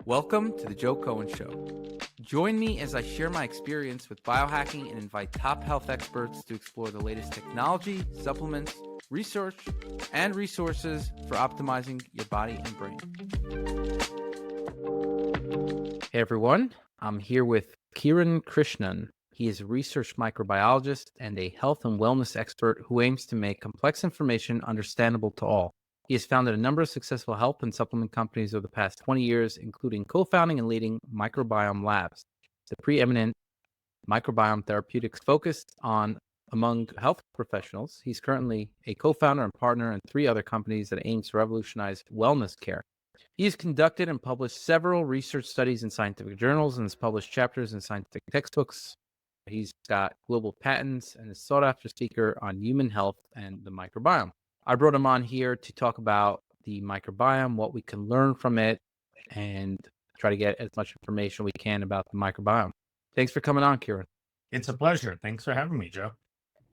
Welcome to the Joe Cohen Show. Join me as I share my experience with biohacking and invite top health experts to explore the latest technology, supplements, research, and resources for optimizing your body and brain. Hey everyone, I'm here with Kiran Krishnan. He is a research microbiologist and a health and wellness expert who aims to make complex information understandable to all. He has founded a number of successful health and supplement companies over the past 20 years, including co-founding and leading Microbiome Labs, the preeminent microbiome therapeutics focused on among health professionals. He's currently a co-founder and partner in 3 other companies that aim to revolutionize wellness care. He has conducted and published several research studies in scientific journals and has published chapters in scientific textbooks. He's got global patents and is sought after speaker on human health and the microbiome. I brought him on here to talk about the microbiome, what we can learn from it, and try to get as much information we can about the microbiome. Thanks for coming on, Kiran. It's a pleasure. Thanks for having me, Joe.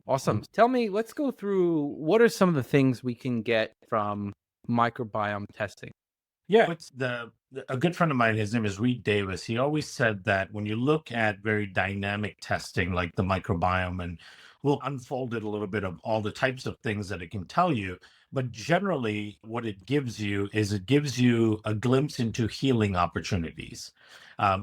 Awesome. Tell me, let's go through what are some of the things we can get from microbiome testing? Yeah, it's a good friend of mine, his name is Reed Davis. He always said that when you look at very dynamic testing like the microbiome, and we'll unfold it a little bit of all the types of things that it can tell you, but generally what it gives you is it gives you a glimpse into healing opportunities.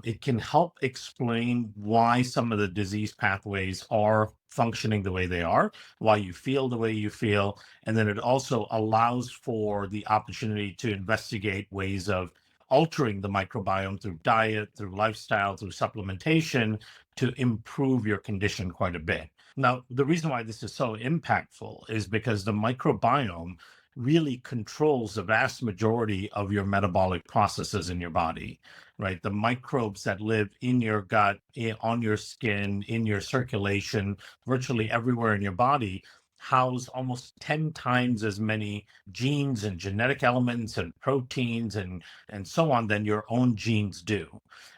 It can help explain why some of the disease pathways are functioning the way they are, why you feel the way you feel, and then it also allows for the opportunity to investigate ways of altering the microbiome through diet, through lifestyle, through supplementation to improve your condition quite a bit. Now, the reason why this is so impactful is because the microbiome really controls the vast majority of your metabolic processes in your body, right? The microbes that live in your gut, on your skin, in your circulation, virtually everywhere in your body house almost 10 times as many genes and genetic elements and proteins and so on than your own genes do.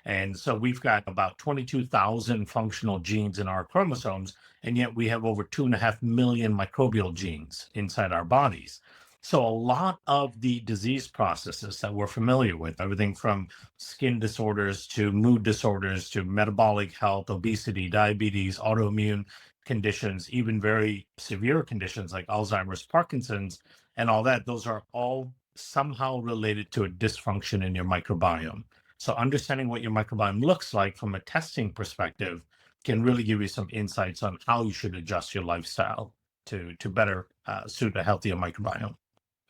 And so we've got about 22,000 functional genes in our chromosomes, and yet we have over 2.5 million microbial genes inside our bodies. So a lot of the disease processes that we're familiar with, everything from skin disorders to mood disorders to metabolic health, obesity, diabetes, autoimmune conditions, even very severe conditions like Alzheimer's, Parkinson's, and all that, those are all somehow related to a dysfunction in your microbiome. So understanding what your microbiome looks like from a testing perspective can really give you some insights on how you should adjust your lifestyle to better suit a healthier microbiome.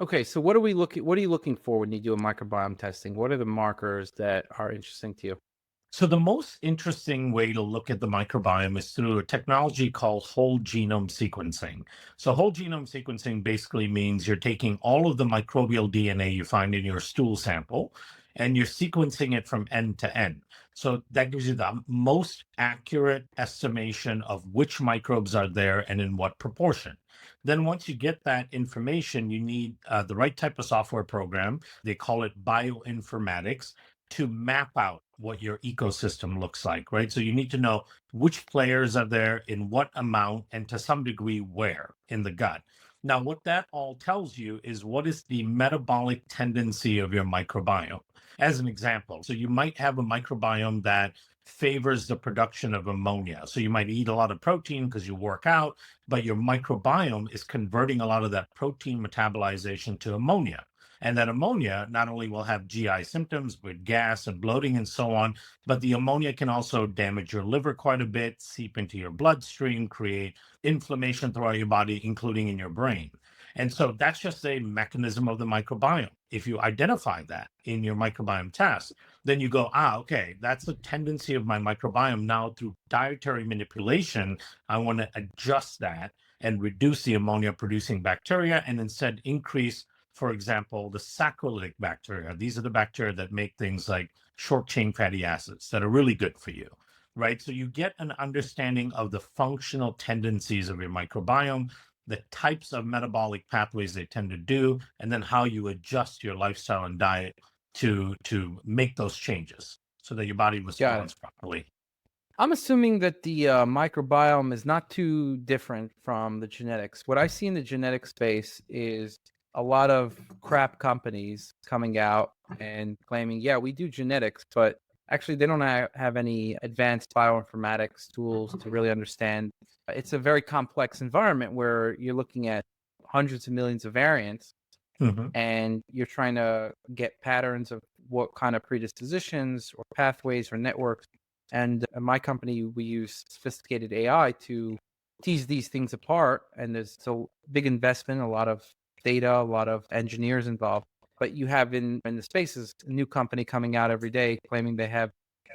Okay, so what are you looking for when you do a microbiome testing? What are the markers that are interesting to you? So the most interesting way to look at the microbiome is through a technology called whole genome sequencing. So whole genome sequencing basically means you're taking all of the microbial DNA you find in your stool sample and you're sequencing it from end to end. So that gives you the most accurate estimation of which microbes are there and in what proportion. Then once you get that information, you need the right type of software program. They call it bioinformatics to map out what your ecosystem looks like, right? So you need to know which players are there, in what amount, and to some degree where in the gut. Now, what that all tells you is what is the metabolic tendency of your microbiome. As an example, so you might have a microbiome that favors the production of ammonia. So you might eat a lot of protein because you work out, but your microbiome is converting a lot of that protein metabolization to ammonia. And that ammonia not only will have GI symptoms with gas and bloating and so on, but the ammonia can also damage your liver quite a bit, seep into your bloodstream, create inflammation throughout your body, including in your brain. And so that's just a mechanism of the microbiome. If you identify that in your microbiome test, then you go, okay, that's a tendency of my microbiome. Now, through dietary manipulation, I want to adjust that and reduce the ammonia producing bacteria and instead increase, for example, the saccharolytic bacteria. These are the bacteria that make things like short chain fatty acids that are really good for you, right? So you get an understanding of the functional tendencies of your microbiome, the types of metabolic pathways they tend to do, and then how you adjust your lifestyle and diet to make those changes so that your body responds properly. I'm assuming that the microbiome is not too different from the genetics. What I see in the genetic space is a lot of crap companies coming out and claiming, yeah, we do genetics, but actually they don't have any advanced bioinformatics tools to really understand. It's a very complex environment where you're looking at hundreds of millions of variants Hmm. and you're trying to get patterns of what kind of predispositions or pathways or networks. And in my company, we use sophisticated AI to tease these things apart. And there's so big investment, a lot of data, a lot of engineers involved. But you have in the spaces a new company coming out every day claiming they have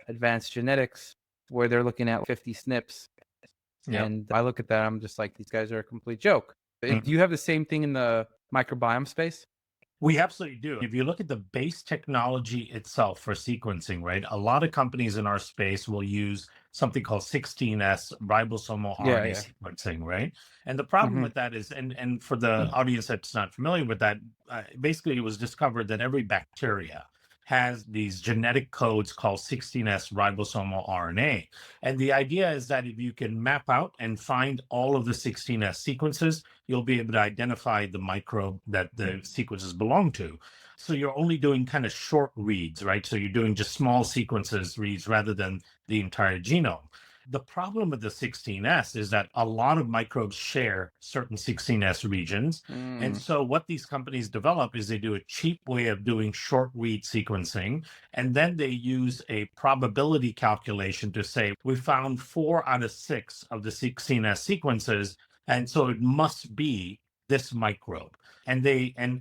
advanced genetics where they're looking at 50 SNPs. Yep. And I look at that, I'm just like, these guys are a complete joke. Do you have the same thing in the microbiome space? We absolutely do. If you look at the base technology itself for sequencing, right, a lot of companies in our space will use something called 16S ribosomal Yeah, RNA yeah. sequencing, right? And the problem Hmm. with that is, and for the audience that's not familiar with that, basically it was discovered that every bacteria has these genetic codes called 16S ribosomal RNA. And the idea is that if you can map out and find all of the 16S sequences, you'll be able to identify the microbe that the sequences belong to. So you're only doing kind of short reads, right? So you're doing just small sequences reads rather than the entire genome. The problem with the 16S is that a lot of microbes share certain 16S regions. And Mm. so what these companies develop is they do a cheap way of doing short read sequencing. And then they use a probability calculation to say, we found 4 out of 6 of the 16S sequences, and so it must be this microbe. And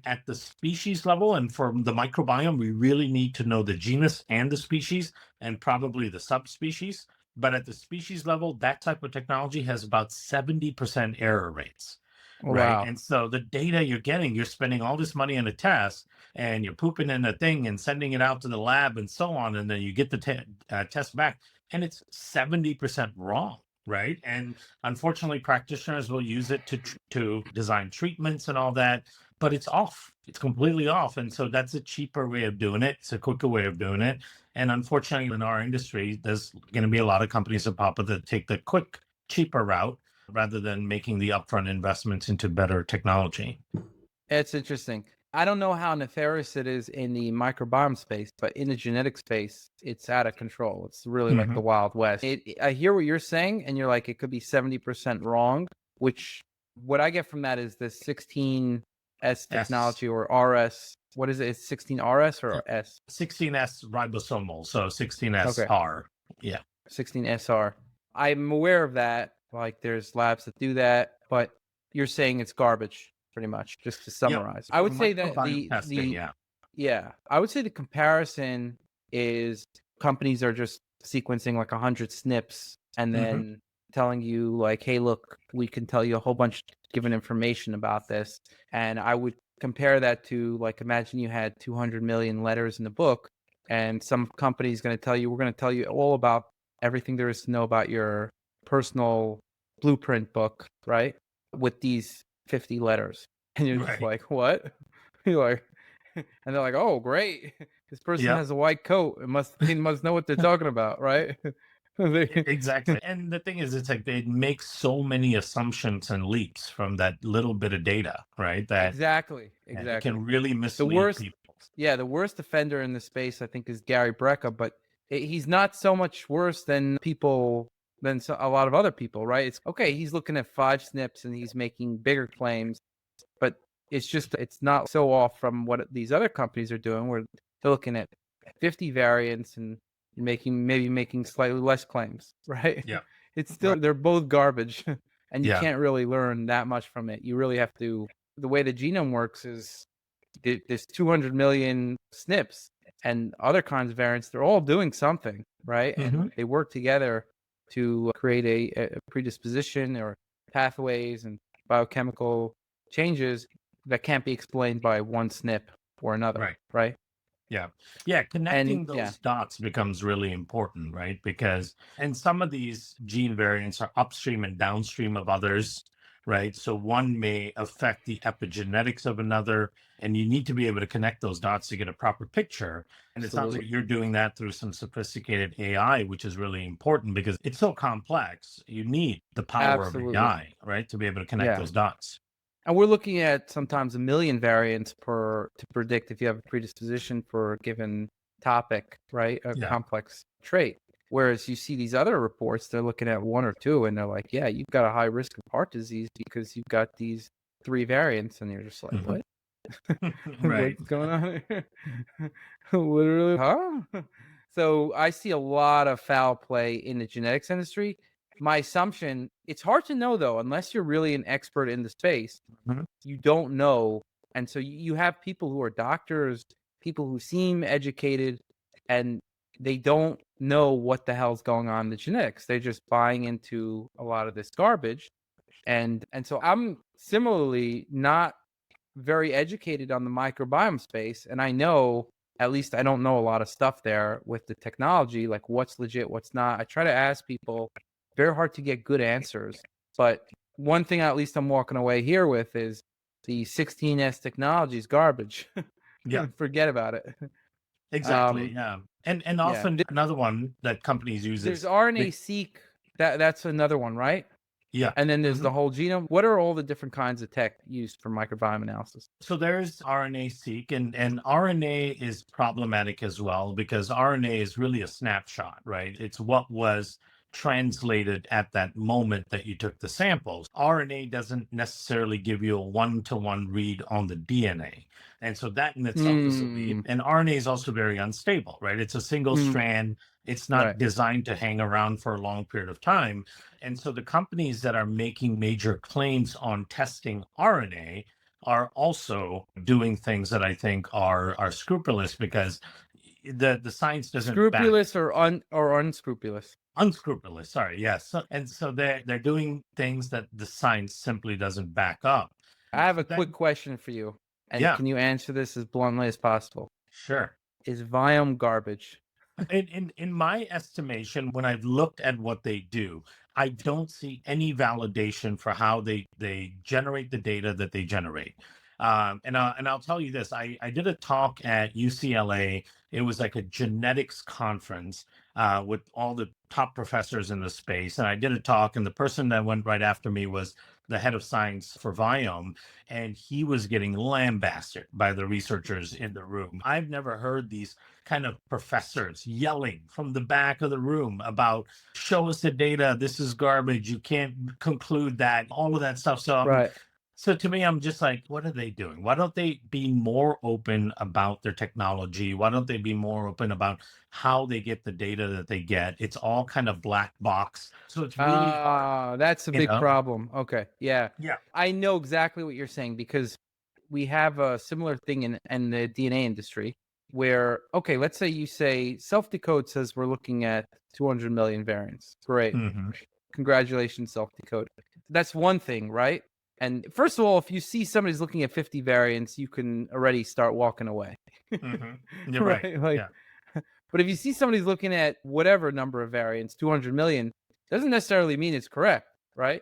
at the species level, and for the microbiome, we really need to know the genus and the species and probably the subspecies. But at the species level, that type of technology has about 70% error rates. Right. Wow. And so the data you're getting, you're spending all this money on a test and you're pooping in a thing and sending it out to the lab and so on. And then you get the test back and it's 70% wrong. Right. And unfortunately, practitioners will use it to design treatments and all that, but it's off. It's completely off. And so that's a cheaper way of doing it. It's a quicker way of doing it. And unfortunately, in our industry, there's going to be a lot of companies that pop up that take the quick, cheaper route rather than making the upfront investments into better technology. It's interesting. I don't know how nefarious it is in the microbiome space, but in the genetic space, it's out of control. It's really like the Hmm. Wild West. I hear what you're saying, and you're like, it could be 70% wrong, which what I get from that is the 16S S, technology or RS. What is it? It's 16RS or S? 16S ribosomal, so Okay. 16SR. Yeah. 16SR. I'm aware of that. Like there's labs that do that, but you're saying it's garbage, pretty much, just to Yep. summarize. I For would say that microbiome testing, yeah. yeah, I would say the comparison is companies are just sequencing like 100 SNPs and Hmm. then telling you like, hey, look, we can tell you a whole bunch given information about this. And I would compare that to like, imagine you had 200 million letters in the book and some company is going to tell you, we're going to tell you all about everything there is to know about your personal blueprint book, right? With these 50 letters. And you're just Right. like, what? You're like, and they're like, "Oh, great! This person Yep. has a white coat. They must know what they're talking about, right?" Exactly. And the thing is, it's like they make so many assumptions and leaps from that little bit of data, right? That Exactly, it exactly. can really The mislead worst, people. yeah, the worst offender in the space, I think, is Gary Brecka, but he's not so much worse than a lot of other people, right? It's okay. He's looking at 5 SNPs and he's making bigger claims, but it's not so off from what these other companies are doing, where they're looking at 50 variants and making slightly less claims, right? Yeah. It's still Right. they're both garbage, and you Yeah. can't really learn that much from it. You really have to. The way the genome works is there's 200 million SNPs and other kinds of variants. They're all doing something, right? Hmm. And they work together to create a predisposition or pathways and biochemical changes that can't be explained by one SNP or another, Right. right? Yeah. Yeah. And Connecting yeah, those dots becomes really important, right? Because, and some of these gene variants are upstream and downstream of others, right? So one may affect the epigenetics of another, and you need to be able to connect those dots to get a proper picture. And it sounds absolutely, like you're doing that through some sophisticated AI, which is really important because it's so complex. You need the power of absolutely, AI, right? To be able to connect yeah. those dots. And we're looking at sometimes 1 million variants to predict if you have a predisposition for a given topic, right? A Yeah. complex trait. Whereas you see these other reports, they're looking at 1 or 2, and they're like, yeah, you've got a high risk of heart disease because you've got these 3 variants, and you're just like, Mhm. what? Right. What's going on here? Literally, huh? So I see a lot of foul play in the genetics industry. My assumption, it's hard to know though, unless you're really an expert in the space, Mhm. you don't know. And so you have people who are doctors, people who seem educated, and they don't know what the hell's going on in the genetics. They're just buying into a lot of this garbage. And so I'm similarly not very educated on the microbiome space, and I know, at least I don't know a lot of stuff there with the technology, like what's legit, what's not. I try to ask people, very hard to get good answers. But one thing at least I'm walking away here with is the 16S technology is garbage. Yeah. Forget about it. Exactly. Um, Yeah. And yeah. often another one that companies use There's is RNA-seq. That's another one, right? yeah. And then there's Mhm. the whole genome. What are all the different kinds of tech used for microbiome analysis? So there's RNA-seq, and RNA is problematic as well because RNA is really a snapshot, right? It's what was translated at that moment that you took the samples. RNA doesn't necessarily give you a one-to-one read on the DNA. And so that in itself is a leap. Hmm. And RNA is also very unstable, right? It's a single Mm, strand. It's right. not designed to hang around for a long period of time. And so the companies that are making major claims on testing RNA are also doing things that I think are scrupulous because the science doesn't back Scrupulous or unscrupulous? unscrupulous. Sorry, yes. So they're doing things that the science simply doesn't back up. I have So a quick then, question for you, and yeah, can you answer this as bluntly as possible? sure. Is Viome garbage? In my estimation, when I've looked at what they do, I don't see any validation for how they generate the data that they generate. And I'll tell you this: I did a talk at UCLA. It was like a genetics conference with all the top professors in the space, and I did a talk. And the person that went right after me was the head of science for Viome, and he was getting lambasted by the researchers in the room. I've never heard these kind of professors yelling from the back of the room about show us the data, this is garbage, you can't conclude that, all of that stuff. Right. So to me, I'm just like, what are they doing? Why don't they be more open about their technology? Why don't they be more open about how they get the data that they get? It's all kind of black box, so it's really hard, That's a you big know. problem. Okay. Yeah. Yeah. I know exactly what you're saying because we have a similar thing in the DNA industry where, okay, let's say you say self-decode says we're looking at 200 million variants. Great. Hmm. Congratulations, self-decode. That's one thing, right? And first of all, if you see somebody's looking at 50 variants, you can already start walking away. Hmm. You're right. Right? Like, Yeah. but if you see somebody's looking at whatever number of variants, 200 million, doesn't necessarily mean it's correct, right?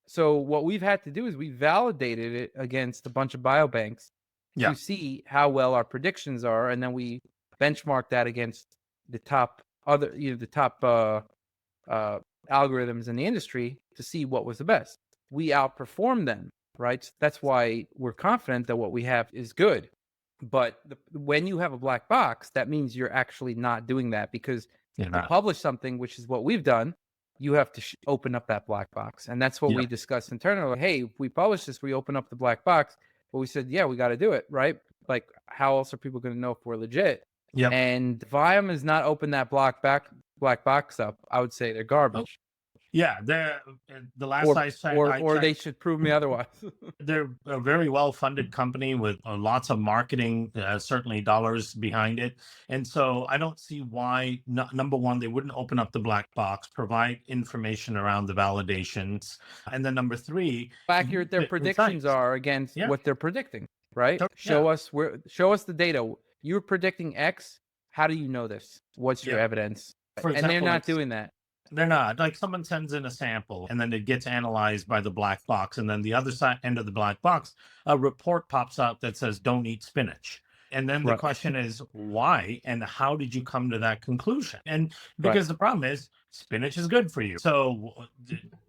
So what we've had to do is we validated it against a bunch of biobanks to Yeah. see how well our predictions are, and then we benchmark that against the top other, the top uh, algorithms in the industry to see what was the best. We outperform them, right? So that's why we're confident that what we have is good. But when you have a black box, that means you're actually not doing that because You're to not. publish something, which is what we've done, you have to open up that black box. And that's what Yeah. we discussed internally. Like, hey, if we publish this, we open up the black box. But we said, yeah, we got to do it, right? Like, how else are people going to know if we're legit? Yep. And Viome has not opened that black box up. I would say they're garbage, Yeah, the last I or they checked, should prove me otherwise. they're a very well-funded company with lots of marketing, certainly dollars behind it. And so I don't see why, number one, they wouldn't open up the black box, provide information around the validations. And then number three, use Accurate their it in predictions science. are against Yeah. what they're predicting, right? Yeah. Show us the data. You're predicting X. How do you know this? What's your Yeah. evidence? For And they're example, not doing that. they're not like someone sends in a sample and then it gets analyzed by the black box. And then the other side end of the black box, a report pops out that says, don't eat spinach. And then the Right. question is why and how did you come to that conclusion? And Right. because the problem is spinach is good for you. So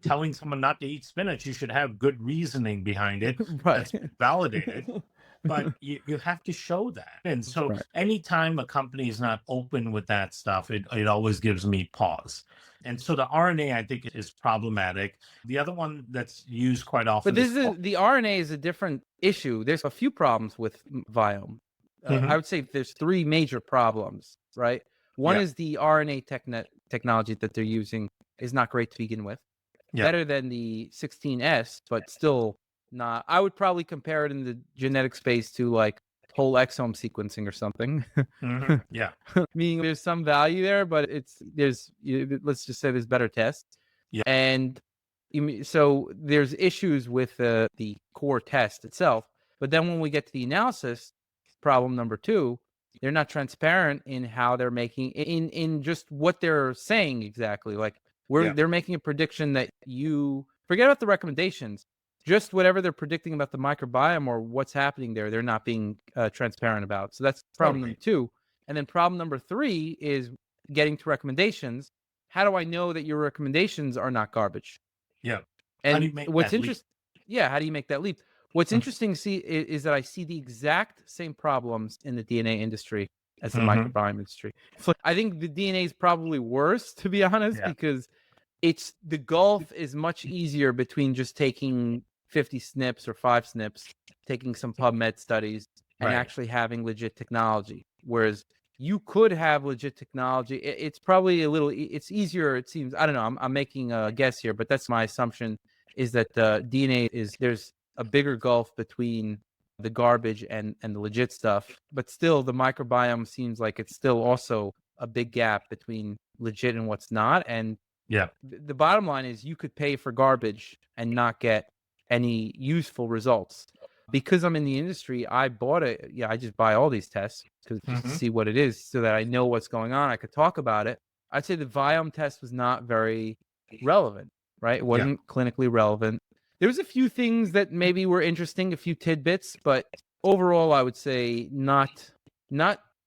telling someone not to eat spinach, you should have good reasoning behind it Right. that's validated. But you have to show that. And so Right. anytime a company is not open with that stuff, it always gives me pause. And so the RNA, I think, is problematic. The other one that's used quite But often this is is the RNA is a different issue. There's a few problems with Viome. I Mhm. would say there's three major problems, right? One Yeah, is the RNA technology that they're using is not great to begin with. yeah, Better than the 16S, but still not. I would probably compare it in the genetic space to like whole exome sequencing or something. yeah, Meaning there's some value there, but let's just say there's better tests. yeah, And so there's issues with the core test itself. But then when we get to the analysis, problem number two, they're not transparent in how they're making in just what they're saying exactly. Like yeah, they're making a prediction that you forget about the recommendations. Just whatever they're predicting about the microbiome or what's happening there, they're not being transparent about. So that's problem number totally. two. And then problem number three is getting to recommendations. How do I know that your recommendations are not garbage? Yeah. How do And you make what's that leap? interesting, yeah, how do you make that leap? What's Mhm. interesting to see is that I see the exact same problems in the DNA industry as the Mhm. microbiome industry. I think the DNA is probably worse, to be honest, Yeah. because it's the gulf is much easier between just taking 50 SNPs or 5 SNPs, taking some PubMed studies, and Right. actually having legit technology. Whereas you could have legit technology. It's probably a little, it's easier, it seems. I don't know. I'm making a guess here, but that's my assumption is that the DNA there's a bigger gulf between the garbage and the legit stuff. But still, the microbiome seems like it's still also a big gap between legit and what's not. And Yeah. the bottom line is you could pay for garbage and not get any useful results. Because I'm in the industry, I bought it. Yeah, I just buy all these tests just to Mhm. see what it is so that I know what's going on. I could talk about it. I'd say the Viome test was not very relevant, right? It Yeah. wasn't clinically relevant. There was a few things that maybe were interesting, a few tidbits, but overall, I would say not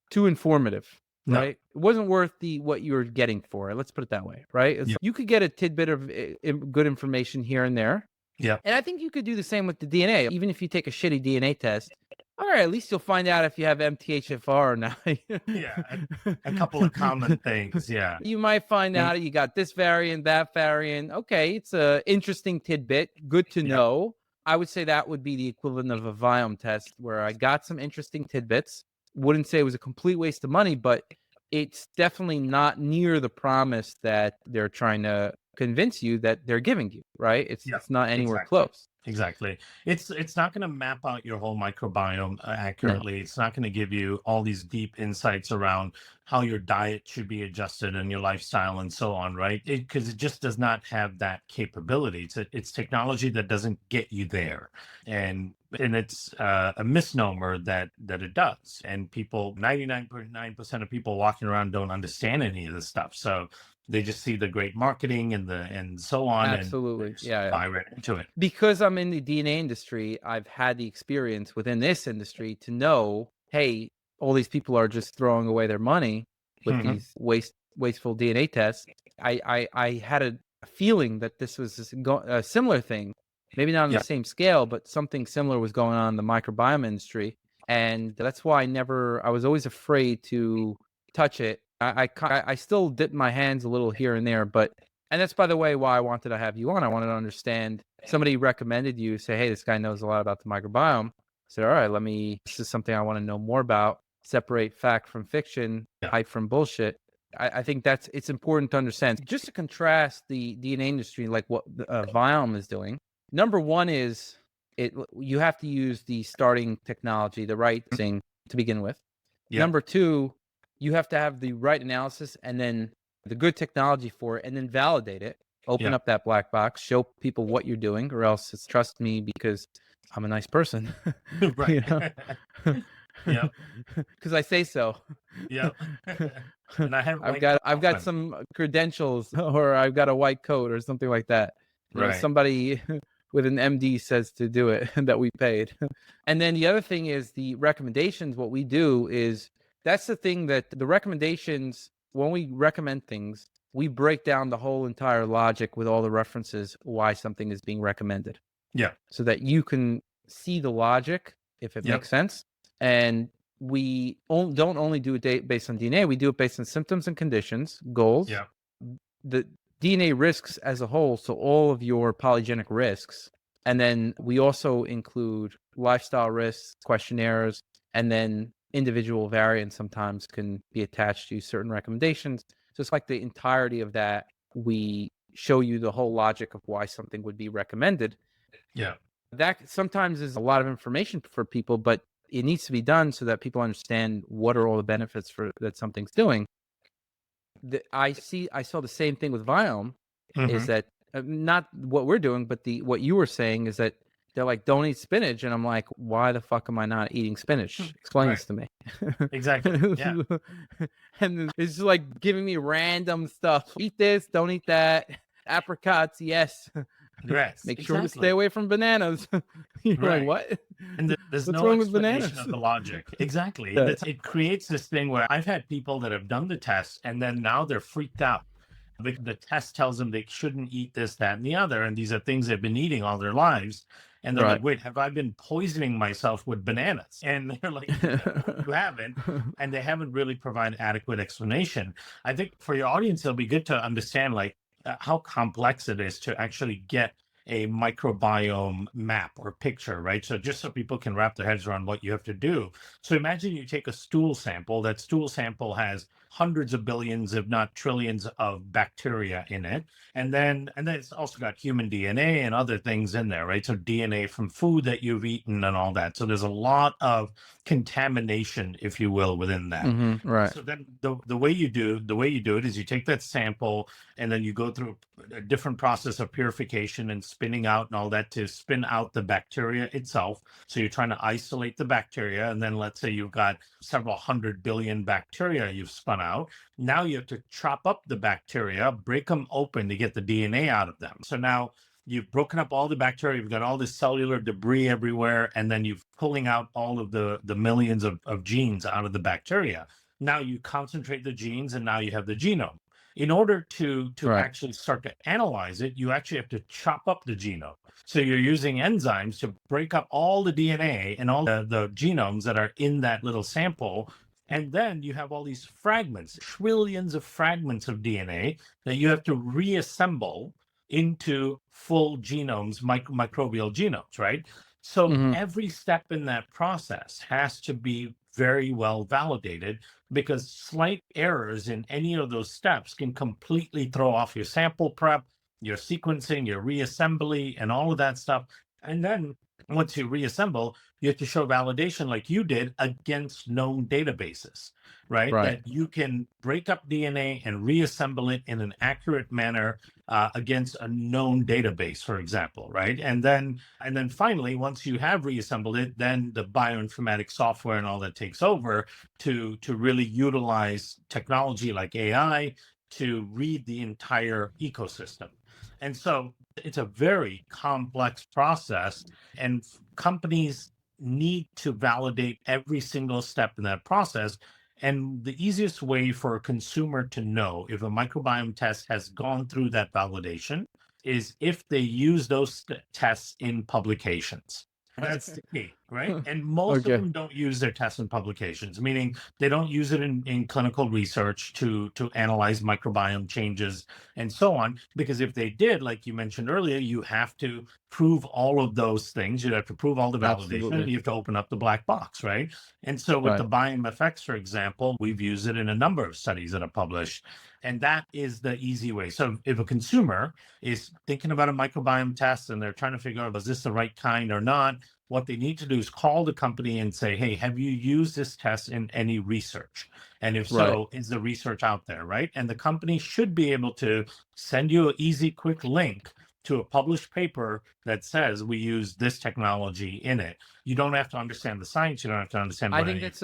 too informative, No. right? It wasn't worth what you were getting for it. Let's put it that way, right? Yeah. You could get a tidbit of good information here and there, Yeah. and I think you could do the same with the DNA. Even if you take a shitty DNA test, all right, at least you'll find out if you have MTHFR or not. Yeah. A couple of common things. Yeah. You might find Mm. out you got this variant, that variant. Okay, it's a interesting tidbit. Good to Yep. know. I would say that would be the equivalent of a Viome test where I got some interesting tidbits. Wouldn't say it was a complete waste of money, but it's definitely not near the promise that they're trying to convince you that they're giving you, right? Yeah. It's not anywhere Exactly. close. Exactly. It's not going to map out your whole microbiome No. accurately. It's not going to give you all these deep insights around how your diet should be adjusted and your lifestyle and so on, right? Because it just does not have that capability. It's technology that doesn't get you there, and it's a misnomer that it does. And people, 99.9% of people walking around don't understand any of this stuff. So they just see the great marketing and so on, and they Absolutely. just Yeah, yeah. buy right into it. Because I'm in the DNA industry, I've had the experience within this industry to know, hey, all these people are just throwing away their money with Mhm. these wasteful DNA tests. I had a feeling that this was a similar thing, maybe not on the Yeah. same scale, but something similar was going on in the microbiome industry, and that's why I was always afraid to touch it. I still dip my hands a little here and there, but and that's, by the way, why I wanted to have you on. I wanted to understand. Somebody recommended you, say, hey, this guy knows a lot about the microbiome. I said, all right, this is something I want to know more about. Separate fact from fiction, Yeah. hype from bullshit. I think it's important to understand. Just to contrast the DNA industry, like what Viome is doing. Number one is you have to use the starting technology, the right thing to begin with. Yeah. Number two, you have to have the right analysis and then the good technology for it and then validate it. Open Yeah. up that black box, show people what you're doing, or else it's trust me because I'm a nice person. Right. You know? Yep. Because I say so. Yep. And I have I've white got coat I've got often. some credentials or I've got a white coat or something like that. You know, Right. somebody with an MD says to do it that we paid. And then the other thing is the recommendations. What we do is that's the thing that the recommendations, when we recommend things, we break down the whole entire logic with all the references why something is being recommended. Yeah. So that you can see the logic, if it makes sense. And we don't only do it based on DNA, we do it based on symptoms and conditions, goals, the DNA risks as a whole, so all of your polygenic risks. And then we also include lifestyle risks, questionnaires, and then individual variants sometimes can be attached to certain recommendations. So it's like the entirety of that. We show you the whole logic of why something would be recommended. Yeah. That sometimes is a lot of information for people, but it needs to be done so that people understand what are all the benefits that something's doing. I saw the same thing with Viome, is that not what we're doing, but what you were saying is that they're like, don't eat spinach. And I'm like, why the fuck am I not eating spinach? Explain this to me. Exactly. Yeah. And it's just like giving me random stuff. Eat this, don't eat that. Apricots, yes. Yes. Make sure to stay away from bananas. You're like, what? And there's What's no wrong with explanation bananas? of the logic. Exactly. Yeah. It creates this thing where I've had people that have done the test and then now they're freaked out. The test tells them they shouldn't eat this, that, and the other. And these are things they've been eating all their lives. And they're like, wait, have I been poisoning myself with bananas? And they're like, no, you haven't. And they haven't really provided adequate explanation. I think for your audience, it'll be good to understand like how complex it is to actually get a microbiome map or picture, right? So just so people can wrap their heads around what you have to do. So imagine you take a stool sample. That stool sample has hundreds of billions, if not trillions, of bacteria in it. And then it's also got human DNA and other things in there, right? So DNA from food that you've eaten and all that. So there's a lot of contamination, if you will, within that. Right. So then the way you do it is you take that sample and then you go through a different process of purification and spinning out and all that to spin out the bacteria itself. So you're trying to isolate the bacteria. And then let's say you've got several 100 billion bacteria you've spun out. Now you have to chop up the bacteria, break them open to get the DNA out of them. So now you've broken up all the bacteria, you've got all this cellular debris everywhere, and then you're pulling out all of the millions of genes out of the bacteria. Now you concentrate the genes and now you have the genome. In order to actually start to analyze it, you actually have to chop up the genome. So you're using enzymes to break up all the DNA and all the genomes that are in that little sample. And then you have all these fragments, trillions of fragments of DNA that you have to reassemble into full genomes, microbial genomes, right? So every step in that process has to be very well validated, because slight errors in any of those steps can completely throw off your sample prep, your sequencing, your reassembly, and all of that stuff. And then once you reassemble, you have to show validation like you did against known databases, right? That you can break up DNA and reassemble it in an accurate manner against a known database, for example, right? And then finally, once you have reassembled it, then the bioinformatics software and all that takes over to really utilize technology like AI to read the entire ecosystem. And so it's a very complex process, and companies need to validate every single step in that process. And the easiest way for a consumer to know if a microbiome test has gone through that validation is if they use those tests in publications. That's the key, right? And most of them don't use their tests in publications, meaning they don't use it in clinical research to analyze microbiome changes and so on. Because if they did, like you mentioned earlier, you have to prove all of those things. You have to prove all the validation. You have to open up the black box, right? And so with the Biome effects, for example, we've used it in a number of studies that are published. And that is the easy way. So if a consumer is thinking about a microbiome test and they're trying to figure out, is this the right kind or not? What they need to do is call the company and say, hey, have you used this test in any research? And if so, is the research out there, right? And the company should be able to send you an easy, quick link to a published paper that says we use this technology in it. You don't have to understand the science. You don't have to understand what I think that's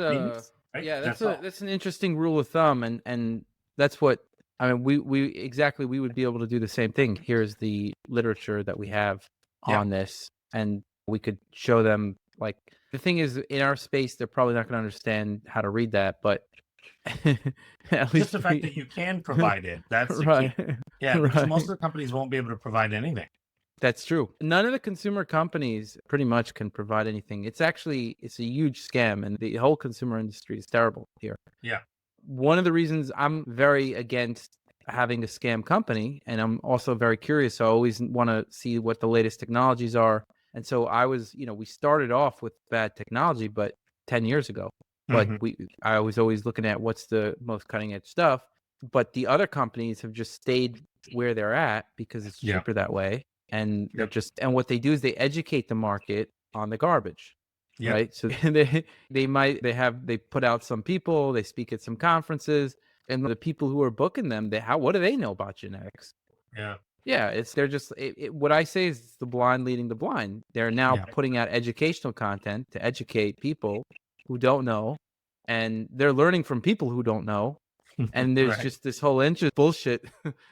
that's an interesting rule of thumb, and that's what I mean. We would be able to do the same thing. Here's the literature that we have Yeah. on this, and we could show them, like, the thing is, in our space, they're probably not going to understand how to read that, but at Just the least fact that you can provide it, that's the right, key. Yeah, because most right. of the companies won't be able to provide anything. That's true. None of the consumer companies pretty much can provide anything. It's a huge scam, and the whole consumer industry is terrible here. Yeah. One of the reasons I'm very against having a scam company, and I'm also very curious, so I always want to see what the latest technologies are. And so we started off with bad technology, but 10 years ago. But Hmm. I was always looking at what's the most cutting edge stuff. But the other companies have just stayed where they're at because it's Yeah. cheaper that way. And Yep. and what they do is they educate the market on the garbage, Yep. right? So they put out some people, they speak at some conferences, and the people who are booking them, what do they know about genetics? Yeah. Yeah, what I say is it's the blind leading the blind. They're now Yeah. putting out educational content to educate people who don't know, and they're learning from people who don't know. And there's Right. just this whole inch of bullshit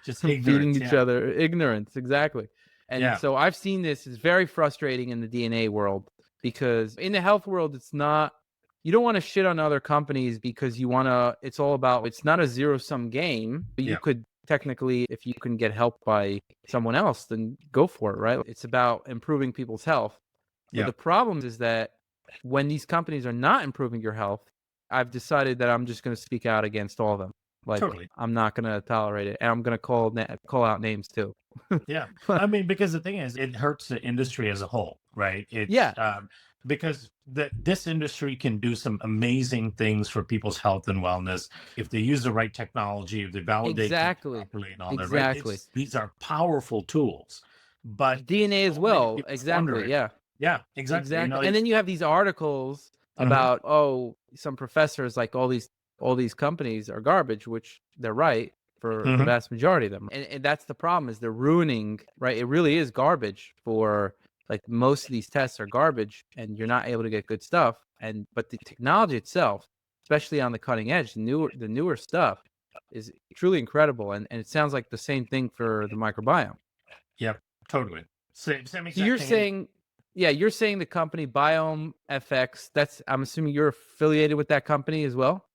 Just feeding ignorance. each Yeah. other ignorance. Exactly. And Yeah. so I've seen this is very frustrating in the DNA world, because in the health world, you don't want to shit on other companies because it's not a zero sum game. You Yeah. could technically, if you can get help by someone else, then go for it, right? It's about improving people's health. But Yeah. the problem is that when these companies are not improving your health, I've decided that I'm just going to speak out against all of them. Like, Totally. I'm not going to tolerate it, and I'm going to call out names too. Yeah. I mean, because the thing is, it hurts the industry as a whole, right? It's Yeah, because this industry can do some amazing things for people's health and wellness if they use the right technology, if they validate things exactly, properly and all that, right? exactly. These are powerful tools, but DNA as so many well, people squander exactly. it. Yeah, Yeah, exactly. exactly. And then you have these articles Mhm. about, some professors, like, all these companies are garbage, which they're right for the Mhm. vast majority of them. And that's the problem, is they're ruining, right? It really is garbage for, like, most of these tests are garbage, and you're not able to get good stuff. But the technology itself, especially on the cutting edge, the newer stuff is truly incredible. And it sounds like the same thing for the microbiome. Yep, totally. Same So exact thing. And you're saying the company Biome FX, I'm assuming you're affiliated with that company as well?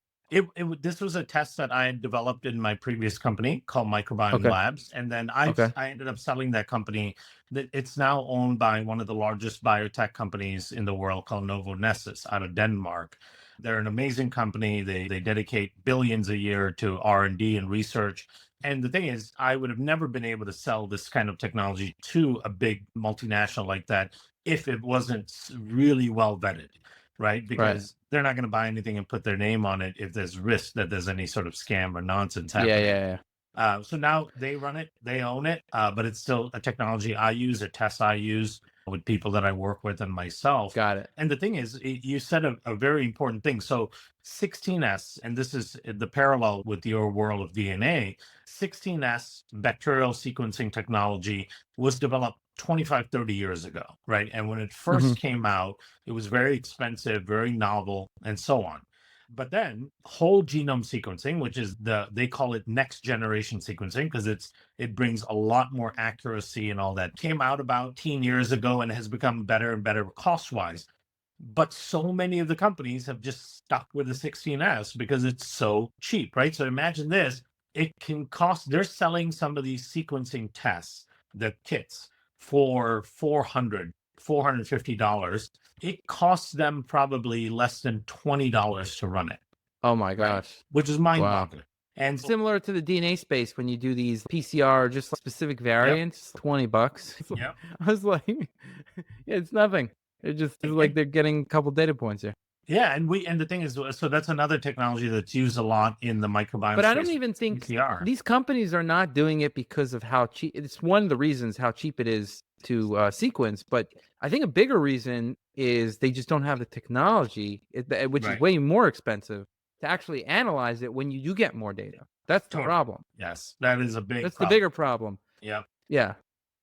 this was a test that I had developed in my previous company called Microbiome Okay. Labs, and then Okay. I ended up selling that company. That it's now owned by one of the largest biotech companies in the world called Novo Nordisk out of Denmark. They're an amazing company. They dedicate billions a year to R&D and research. And the thing is, I would have never been able to sell this kind of technology to a big multinational like that if it wasn't really well vetted, right? Right. Because they're not going to buy anything and put their name on it if there's risk that there's any sort of scam or nonsense Yeah, happening. yeah, yeah. So now they run it, they own it, but it's still a technology I use, a test I use with people that I work with and myself. Got it. And the thing is, you said a very important thing. So 16S, and this is the parallel with your world of DNA, 16S bacterial sequencing technology was developed 25, 30 years ago, right? And when it Hmm. first came out, it was very expensive, very novel, and so on. But then whole genome sequencing, which is they call it next generation sequencing because it brings a lot more accuracy and all that, came out about 10 years ago and has become better and better cost wise. But so many of the companies have just stuck with the 16S because it's so cheap, right? So imagine this, it can cost, they're selling some of these sequencing tests, the kits, for $450. It costs them probably less than $20 to run it, Oh my right? gosh. Which is Wow. mind-boggling. And so, Similar to the DNA space, when you do these PCR, just specific yep, variants, $20. yep. I was like, yeah, it's nothing. It's like And they're getting a couple data points here. yeah, and the thing is, so that's another technology that's used a lot in the microbiome But I don't space, even think PCR. these companies are not doing it because of how cheap. It's one of the reasons how cheap it is to sequence. But I think a bigger reason is they just don't have the technology, which is Right. way more expensive, to actually analyze it when you do get more data. That's the Totally. problem. Yes, that is a big That's the problem. bigger problem. Yeah. Yeah.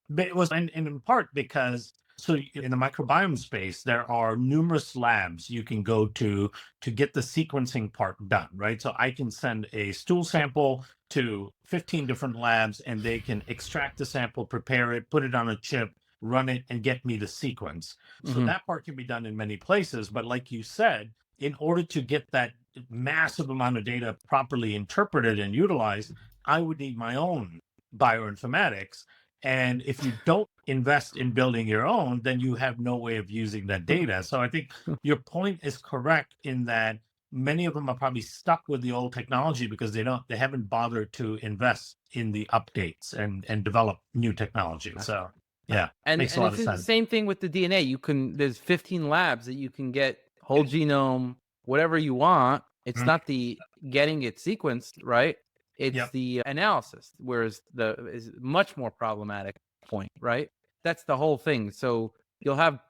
But it was, and in part because, so in the microbiome space, there are numerous labs you can go to get the sequencing part done, right? So I can send a stool sample to 15 different labs and they can extract the sample, prepare it, put it on a chip, run it, and get me the sequence. So Hmm. that part can be done in many places. But like you said, in order to get that massive amount of data properly interpreted and utilized, I would need my own bioinformatics. And if you don't invest in building your own, then you have no way of using that data. So I think your point is correct in that many of them are probably stuck with the old technology because they haven't bothered to invest in the updates and develop new technology. So yeah, And makes a lot it's of the sense. same thing with the DNA. There's 15 labs that you can get whole genome, whatever you want. It's Mhm. not the getting it sequenced, right? It's Yep. the analysis, whereas the is much more problematic point, right? That's the whole thing. So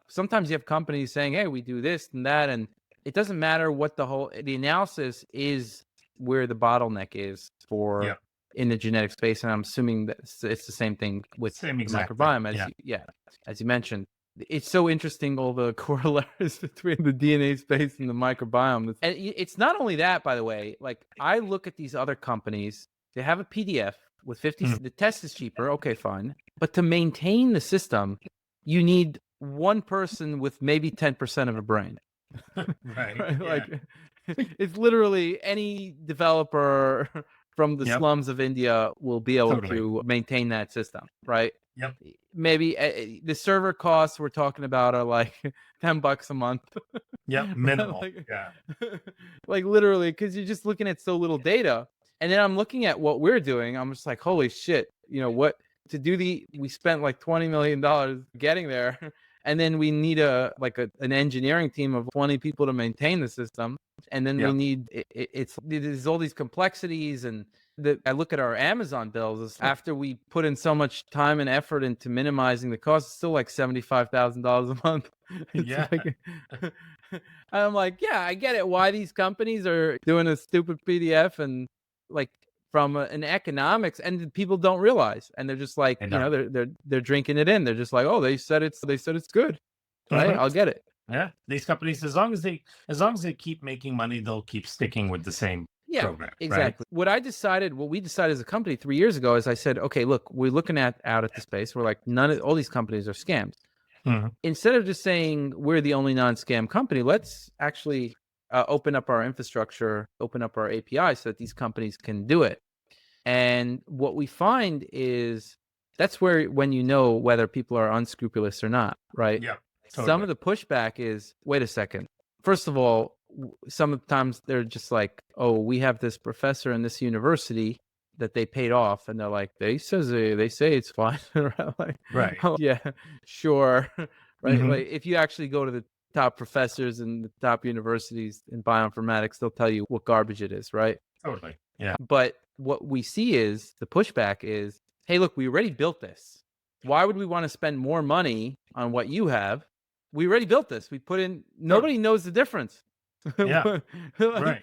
sometimes you have companies saying, "Hey, we do this and that," and it doesn't matter what the analysis is where the bottleneck is for Yep. in the genetic space, and I'm assuming that it's the same thing with Same the exact thing. microbiome, Yeah. as you mentioned. It's so interesting, all the corollaries between the DNA space and the microbiome. And it's not only that, by the way. Like, I look at these other companies, they have a PDF with 50. Mhm. The test is cheaper, okay, fine. But to maintain the system, you need one person with maybe 10% of a brain. Right. Right? Yeah. Like, it's literally any developer from the Yep. slums of India will be able Totally. to maintain that system, right? Yep. Maybe the server costs we're talking about are like $10 a month. Yep. Minimal. like, Yeah. like literally, because you're just looking at so little data. And then I'm looking at what we're doing. I'm just like, holy shit, what to do we spent like $20 million getting there. And then we need an engineering team of 20 people to maintain the system. And then we Yep. need there's all these complexities. And I look at our Amazon bills after we put in so much time and effort into minimizing the cost. It's still like $75,000 a month. It's Yeah. like I'm like, yeah, I get it. Why these companies are doing a stupid PDF and like from an economics, and people don't realize, and they're just like, I know. they're drinking it in. They're just like, oh, they said it's good, right? Mhm. I'll get it. Yeah. These companies, as long as they keep making money, they'll keep sticking with the same Yeah, program, right? exactly. What we decided as a company 3 years ago is I said, okay, look, we're looking out at the space. We're like, all these companies are scams. Mhm. Instead of just saying we're the only non-scam company, let's actually open up our infrastructure, open up our API so that these companies can do it. And what we find is that's where when whether people are unscrupulous or not, right? Yep. Some Totally. of the pushback is, wait a second. First of all, sometimes they're just like, oh, we have this professor in this university that they paid off, and they're like, they say it's fine. Like, Right. oh, yeah, sure, right? Hmm. Like, if you actually go to the top professors in the top universities in bioinformatics, they'll tell you what garbage it is, right? Totally. Yeah. But what we see is the pushback is, hey, look, we already built this. Why would we want to spend more money on what you have? We already built this. We put in, Totally. nobody knows the difference. Yeah. Like, Right.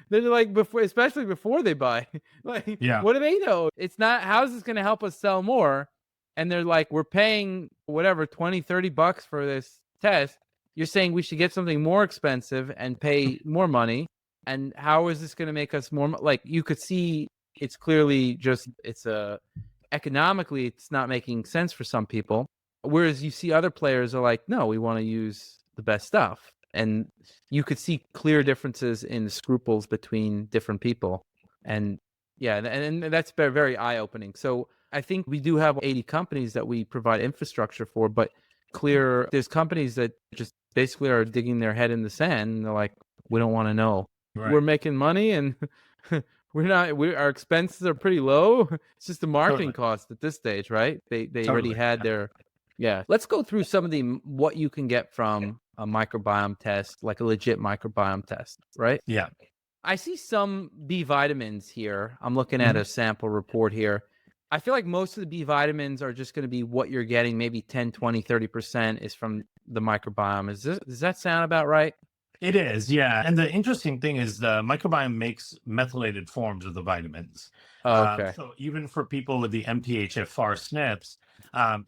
they're like, especially before they buy, like, Yeah. what do they know? It's not, how is this going to help us sell more? And they're like, we're paying whatever, 20, $30 for this test. You're saying we should get something more expensive and pay more money. And how is this going to make us more? Like, you could see, it's clearly just, economically, it's not making sense for some people. Whereas you see other players are like, no, we want to use the best stuff. And you could see clear differences in the scruples between different people. And yeah, and that's very, very eye opening. So I think we do have 80 companies that we provide infrastructure for, but there's companies that just basically are digging their head in the sand, and they're like, we don't want to know. We're Right. making money, and our expenses are pretty low. It's just the marketing Totally. cost at this stage, right? They already Totally. had their, yeah. Let's go through some of what you can get from a microbiome test, like a legit microbiome test, right? Yeah. I see some B vitamins here. I'm looking at Hmm. a sample report here. I feel like most of the B vitamins are just going to be what you're getting. Maybe 10, 20, 30% is from the microbiome. Does that sound about right? It is, yeah. And the interesting thing is the microbiome makes methylated forms of the vitamins. Oh, okay. So even for people with the MTHFR SNPs,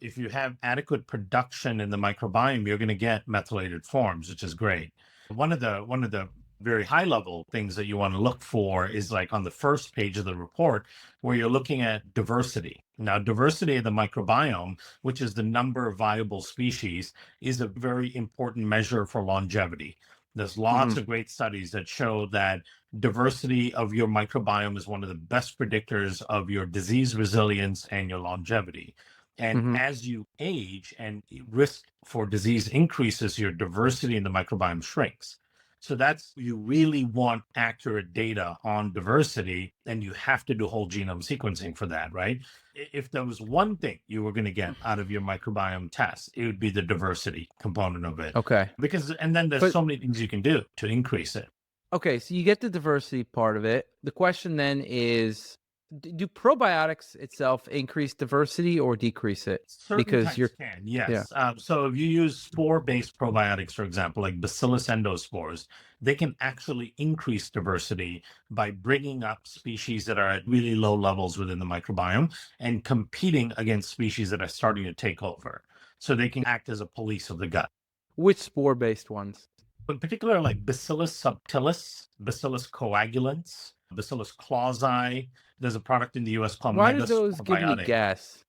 if you have adequate production in the microbiome, you're going to get methylated forms, which is great. One of the very high level things that you want to look for is like on the first page of the report, where you're looking at diversity. Now, diversity of the microbiome, which is the number of viable species, is a very important measure for longevity. There's lots Hmm. of great studies that show that diversity of your microbiome is one of the best predictors of your disease resilience and your longevity. And Hmm. as you age and risk for disease increases, your diversity in the microbiome shrinks. So that's, you really want accurate data on diversity, and you have to do whole genome sequencing for that, right? If there was one thing you were going to get out of your microbiome test, it would be the diversity component of it. Okay. Because, and then there's But so many things you can do to increase it. okay, so you get the diversity part of it. The question then is, do probiotics itself increase diversity or decrease it? Certain Because types you're, can, yeah. yes. So if you use spore-based probiotics, for example, like Bacillus endospores, they can actually increase diversity by bringing up species that are at really low levels within the microbiome and competing against species that are starting to take over. So they can act as a police of the gut. Which spore-based ones? In particular, like Bacillus subtilis, Bacillus coagulans, Bacillus clausi. There's a product in the US called Why do those give me Megasporobiotic. gas?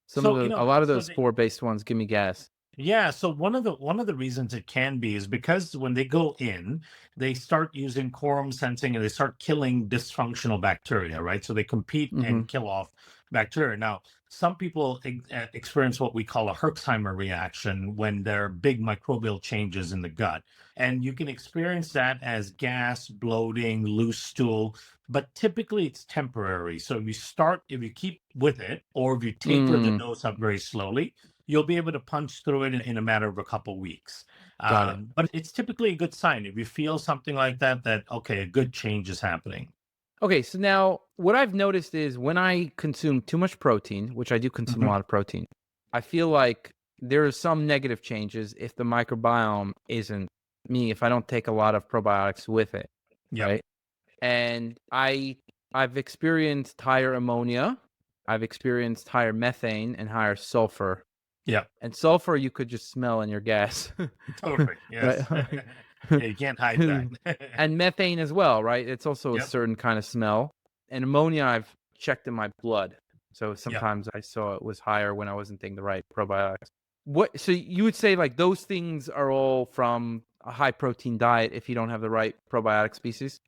So, A lot of so those they, spore-based ones give me gas. yeah, so one of the reasons it can be is because when they go in, they start using quorum sensing and they start killing dysfunctional bacteria, right? So they compete Hmm. and kill off bacteria. Now, some people experience what we call a Herxheimer reaction when there are big microbial changes in the gut. And you can experience that as gas, bloating, loose stool, but typically it's temporary. So if you keep with it, or if you taper the Mm, dose up very slowly, you'll be able to punch through it in a matter of a couple weeks. got it. But it's typically a good sign if you feel something like that, that, okay, a good change is happening. Okay, so now what I've noticed is when I consume too much protein, which I do consume a Mhm. lot of protein, I feel like there are some negative changes if the microbiome isn't me, if I don't take a lot of probiotics with it, Yep. right? And I've experienced higher ammonia, I've experienced higher methane and higher sulfur. Yep. And sulfur you could just smell in your gas. Totally. Right? Yes. Yeah, you can't hide that. And methane as well, right? It's also a Yep. certain kind of smell. And ammonia I've checked in my blood. So Yep. sometimes I saw it was higher when I wasn't taking the right probiotics. What so you would say like those things are all from a high protein diet if you don't have the right probiotic species?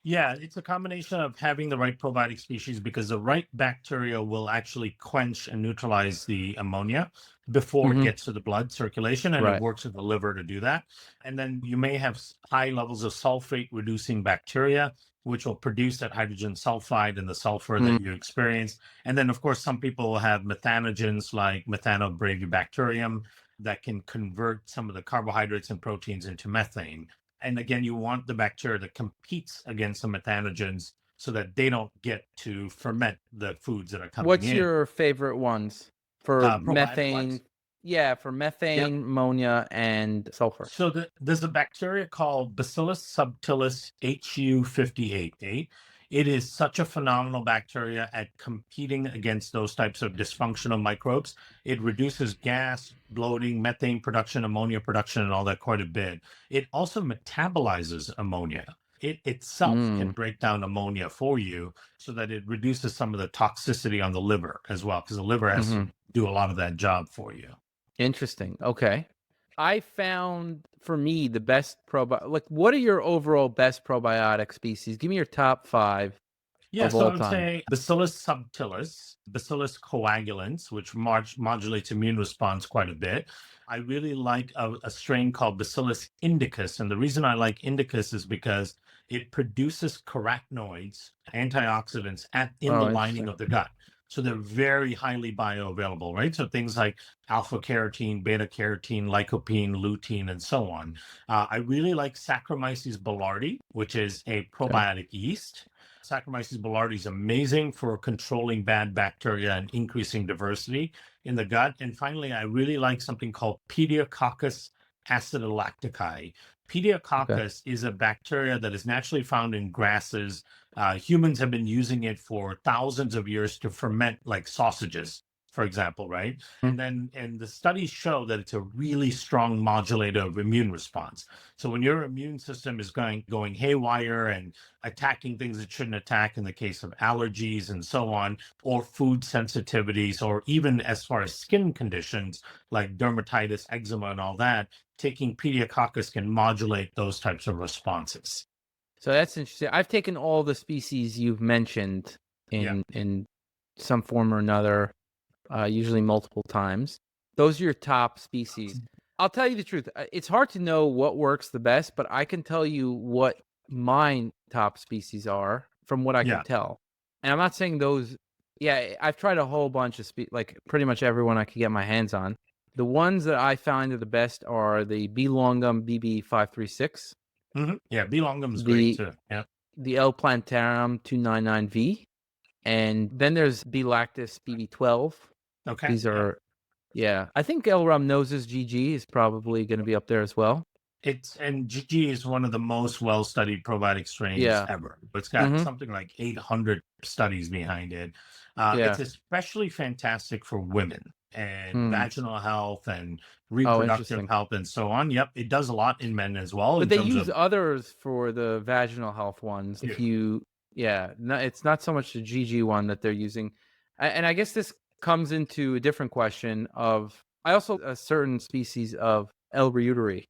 Yeah, it's a combination of having the right probiotic species, because the right bacteria will actually quench and neutralize the ammonia before it Hmm. gets to the blood circulation, and it Right. works with the liver to do that. And then you may have high levels of sulfate reducing bacteria, which will produce that hydrogen sulfide and the sulfur Mm, that you experience. And then, of course, some people will have methanogens like Methanobrevibacterium that can convert some of the carbohydrates and proteins into methane. And again, you want the bacteria that competes against the methanogens so that they don't get to ferment the foods that are coming What's in. your favorite ones for Probiotic methane? ones. Yeah, for Yep. methane, ammonia, and sulfur. So there's a bacteria called Bacillus subtilis HU58. It is such a phenomenal bacteria at competing against those types of dysfunctional microbes. It reduces gas, bloating, methane production, ammonia production, and all that quite a bit. It also metabolizes ammonia. It itself can Mm, break down ammonia for you so that it reduces some of the toxicity on the liver as well, because the liver has to hmm. do a lot of that job for you. Interesting. Okay. I found for me the best like what are your overall best probiotic species? Give me your top 5 Yeah, of so I all would time. say Bacillus subtilis, Bacillus coagulans, which modulates immune response quite a bit. I really like a strain called Bacillus indicus. And the reason I like indicus is because it produces carotenoids, antioxidants in the Oh, lining interesting. of the gut. So they're very highly bioavailable, right? So things like alpha carotene, beta carotene, lycopene, lutein, and so on. I really like Saccharomyces boulardii, which is a Okay. probiotic yeast. Saccharomyces boulardii is amazing for controlling bad bacteria and increasing diversity in the gut. And finally, I really like something called Pediococcus acidilacticae. Okay. Pediococcus is a bacteria that is naturally found in grasses. Humans have been using it for thousands of years to ferment like sausages. for example, right? Mm. And the studies show that it's a really strong modulator of immune response. So when your immune system is going haywire and attacking things it shouldn't attack in the case of allergies and so on, or food sensitivities, or even as far as skin conditions like dermatitis, eczema, and all that, taking Pediococcus can modulate those types of responses. So that's interesting. I've taken all the species you've mentioned Yeah. in some form or another, usually multiple times. Those are your top species. I'll tell you the truth. It's hard to know what works the best, but I can tell you what mine top species are from what I can Yeah. tell. And I'm not saying those. Yeah, I've tried a whole bunch of like pretty much everyone I could get my hands on. The ones that I find are the best are the B. longum BB536, Yeah. B. longum is great the too. Yeah. the L. plantarum 299V, and then there's B. lactis BB12. Okay. These Yeah. are, yeah. I think L. rhamnosus GG is probably going to be up there as well. And GG is one of the most well-studied probiotic strains Yeah. ever. It's got Mm-hmm. something like 800 studies behind it. It's Yeah. especially fantastic for women and Hmm. vaginal health and Oh, reproductive interesting. health and so on. Yep, it does a lot in men as well But in they terms use of others for the vaginal health ones. If yeah, you, yeah, no, it's not so much the GG one that they're using. And I guess this comes into a different question of, I also a certain species of L. reuteri.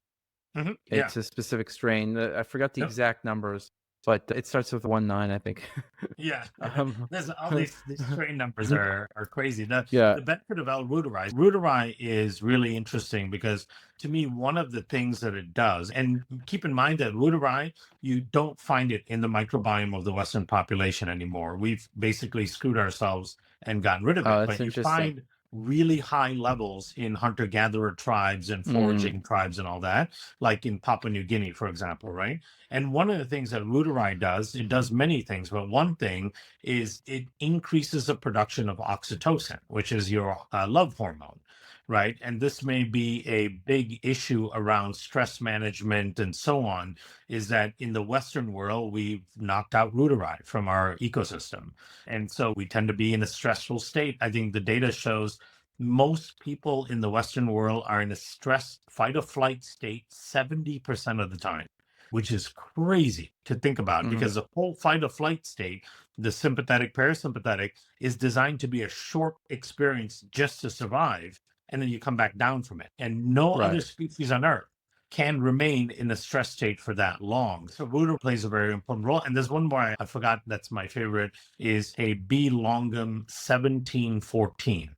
yeah. It's a specific strain. I forgot the Yep. exact numbers, but it starts with 19, I think. Yeah, um, there's all these train numbers are crazy. yeah. The benefit of L. reuteri is really interesting because to me, one of the things that it does, and keep in mind that reuteri, you don't find it in the microbiome of the Western population anymore. We've basically screwed ourselves and gotten rid of Oh, it. that's But you interesting. find really high levels in hunter-gatherer tribes and Mm, foraging tribes and all that, like in Papua New Guinea, for example, right? And one of the things that reuteri does, it does many things, but one thing is it increases the production of oxytocin, which is your love hormone, right? And this may be a big issue around stress management and so on, is that in the Western world, we've knocked out reuteri from our ecosystem. And so we tend to be in a stressful state. I think the data shows most people in the Western world are in a stress fight or flight state 70% of the time, which is crazy to think about mm, because the whole fight or flight state, the sympathetic, parasympathetic, is designed to be a short experience just to survive. And then you come back down from it. And no other right. species on Earth can remain in a stress state for that long. So Voodoo plays a very important role. And there's one more I forgot that's my favorite is a B. longum 1714.